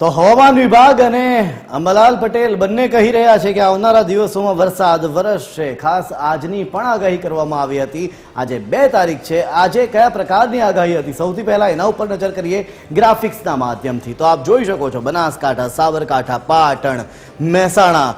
તો હવામાન વિભાગ અને અંબાલાલ પટેલ બંને કહી રહ્યા છે કે આવનારા દિવસોમાં વરસાદ વરસશે। ખાસ આજની પણ આગાહી કરવામાં આવી હતી। આજે 2 તારીખ છે। આજે કયા પ્રકારની આગાહી હતી સૌથી પહેલા એના ઉપર નજર કરીએ ગ્રાફિક્સના માધ્યમથી। તો આપ જોઈ શકો છો બનાસકાંઠા, સાબરકાંઠા, પાટણ, મહેસાણા,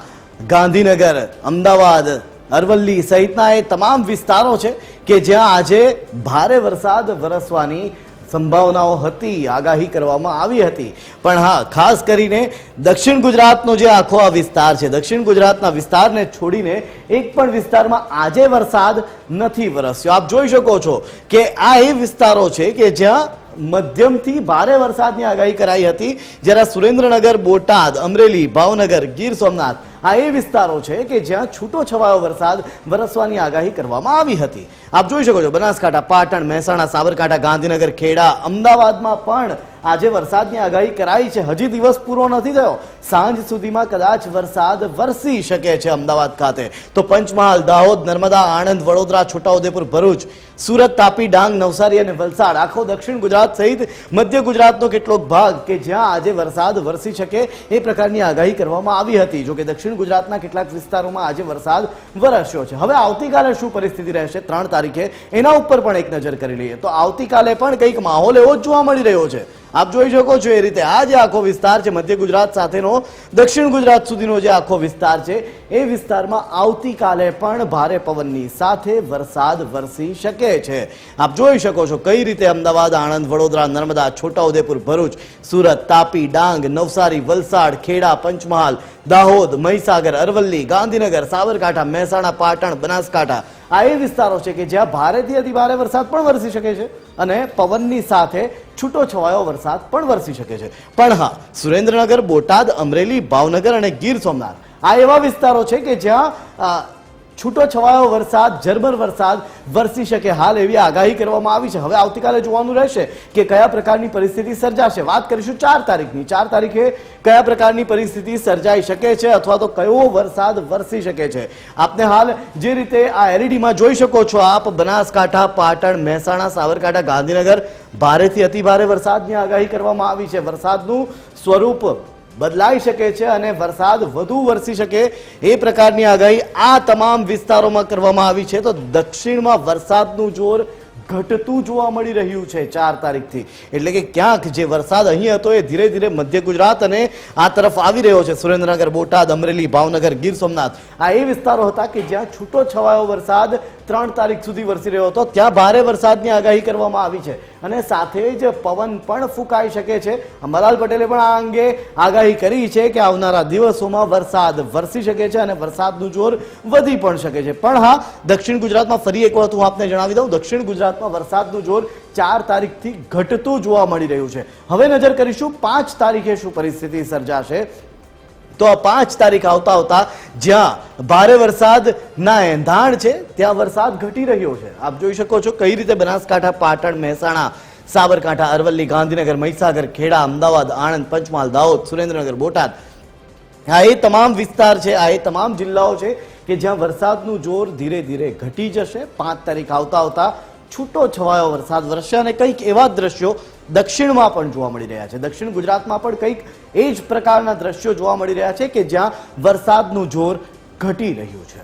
ગાંધીનગર, અમદાવાદ, અરવલ્લી સહિતના એ તમામ વિસ્તારો છે કે જ્યાં આજે ભારે વરસાદ વરસવાની સંભાવનાઓ હતી, આગાહી કરવામાં આવી હતી। પણ હા, ખાસ કરીને દક્ષિણ ગુજરાતનો જે આખો આ વિસ્તાર છે, દક્ષિણ ગુજરાતના વિસ્તારને છોડીને એક પણ વિસ્તારમાં આજે વરસાદ નથી વરસ્યો। આપ જોઈ શકો છો કે આ એ વિસ્તારો છે કે જ્યાં મધ્યમથી ભારે વરસાદની આગાહી કરાઈ હતી। જ્યારે સુરેન્દ્રનગર, બોટાદ, અમરેલી, ભાવનગર, ગીર સોમનાથ આ એ વિસ્તારો છે કે જ્યાં છૂટો છવાયો વરસાદ વરસવાની આગાહી કરવામાં આવી હતી। આપ જોઈ શકો છો બનાસકાંઠા, પાટણ, મહેસાણા, સાબરકાંઠા, ગાંધીનગર, ખેડા, અમદાવાદમાં પણ આજે વરસાદની આગાહી કરાઈ છે। હજી દિવસ પૂરો નથી થયો, સાંજ સુધીમાં કદાચ વરસાદ વરસી શકે છે અમદાવાદ ખાતે। તો પંચમહાલ, દાહોદ, નર્મદા, આણંદ, વડોદરા, છોટાઉદેપુર, ભરૂચ, સુરત, તાપી, ડાંગ, નવસારી અને વલસાડ આખો દક્ષિણ ગુજરાત સહિત મધ્ય ગુજરાતનો કેટલોક ભાગ કે જ્યાં આજે વરસાદ વરસી શકે એ પ્રકારની આગાહી કરવામાં આવી હતી। જો કે દક્ષિણ ગુજરાતના કેટલાક વિસ્તારોમાં આજે વરસાદ વરસ્યો છે। હવે આવતીકાલે શું પરિસ્થિતિ રહેશે 3 તારીખે એના ઉપર પણ એક નજર કરી લઈએ। તો આવતીકાલે પણ કંઈક માહોલ એવો જ જોવા મળી રહ્યો છે। આપ જોઈ શકો છો એ રીતે આ જે આખો વિસ્તાર છે મધ્ય ગુજરાત સાથેનો દક્ષિણ ગુજરાત સુધીનો જે આખો વિસ્તાર છે એ વિસ્તારમાં આવતીકાલે પણ ભારે પવનની સાથે વરસાદ વરસી શકે છે। આપ જોઈ શકો છો કઈ રીતે અમદાવાદ, આણંદ, વડોદરા, નર્મદા, છોટાઉદેપુર, ભરૂચ, સુરત, તાપી, ડાંગ, નવસારી, વલસાડ, ખેડા, પંચમહાલ, દાહોદ, મહીસાગર, અરવલ્લી, ગાંધીનગર, સાબરકાંઠા, મહેસાણા, પાટણ, બનાસકાંઠા આ એ વિસ્તારો છે કે જ્યાં ભારેથી અતિ ભારે વરસાદ પણ વરસી શકે છે અને પવનની સાથે છૂટો છવાયો વરસાદ પણ વરસી શકે છે। પણ હા, સુરેન્દ્રનગર, બોટાદ, અમરેલી, ભાવનગર અને ગીર સોમનાથ આ એવા વિસ્તારો છે કે જ્યાં છૂટો છવાયો વરસાદ, ઝરમર વરસાદ વરસી શકે હાલ એવી આગાહી કરવામાં આવી છે। હવે આવતીકાલે જોવાનું રહેશે કે કયા પ્રકારની પરિસ્થિતિ સર્જાશે। વાત કરીશું 4 તારીખની। 4 તારીખે કયા પ્રકારની પરિસ્થિતિ સર્જાઈ શકે છે અથવા તો કયો વરસાદ વરસી શકે છે। આપને હાલ જે રીતે આ એલઈડીમાં જોઈ શકો છો આપ બનાસકાંઠા, પાટણ, મહેસાણા, સાબરકાંઠા, ગાંધીનગર ભારેથી અતિ ભારે વરસાદની આગાહી કરવામાં આવી છે। વરસાદનું સ્વરૂપ બદલાઈ શકે છે અને વરસાદ વધુ વરસી શકે એ પ્રકારની આગાહી આ તમામ વિસ્તારોમાં કરવામાં આવી છે। તો દક્ષિણમાં વરસાદનું જોર ઘટતું જોવા મળી રહ્યું છે 4 તારીખથી। એટલે કે ક્યાંક જે વરસાદ અહીં હતો એ ધીરે ધીરે મધ્ય ગુજરાત અને આ તરફ આવી રહ્યો છે। સુરેન્દ્રનગર, બોટાદ, અમરેલી, ભાવનગર, ગીર સોમનાથ આ એ વિસ્તારો હતા કે જ્યાં છૂટો છવાયો વરસાદ 3 તારીખ સુધી વરસી રહ્યો હતો, ત્યાં ભારે વરસાદની આગાહી કરવામાં આવી છે અને સાથે જ પવન પણ ફૂંકાઈ શકે છે। અંબાલાલ પટેલે પણ આ અંગે આગાહી કરી છે કે આવનારા દિવસોમાં વરસાદ વરસી શકે છે અને વરસાદનું જોર વધી પણ શકે છે। પણ હા, દક્ષિણ ગુજરાતમાં ફરી એક વખત હું આપને જણાવી દઉં, દક્ષિણ ગુજરાતમાં વરસાદનું જોર 4 તારીખથી ઘટતું જોવા મળી રહ્યું છે। હવે નજર કરીશું 5 તારીખે શું પરિસ્થિતિ સર્જાશે। તો આ 5 તારીખ આવતા જ્યાં ભારે વરસાદના એંધાણ છે ત્યાં વરસાદ ઘટી રહ્યો છે। આપ જોઈ શકો છો કઈ રીતે બનાસકાંઠા, પાટણ, મહેસાણા, સાબરકાંઠા, અરવલ્લી, ગાંધીનગર, મહીસાગર, ખેડા, અમદાવાદ, આણંદ, પંચમહાલ, દાહોદ, સુરેન્દ્રનગર, બોટાદ આ એ તમામ વિસ્તાર છે, આ એ તમામ જિલ્લાઓ છે કે જ્યાં વરસાદનું જોર ધીરે ધીરે ઘટી જશે। 5 તારીખ આવતા છૂટો છવાયો વરસાદ વરસશે અને કંઈક એવા દ્રશ્યો દક્ષિણમાં પણ જોવા મળી રહ્યા છે। દક્ષિણ ગુજરાતમાં પણ કંઈક એ જ પ્રકારના દ્રશ્યો જોવા મળી રહ્યા છે કે જ્યાં વરસાદનું જોર ઘટી રહ્યું છે।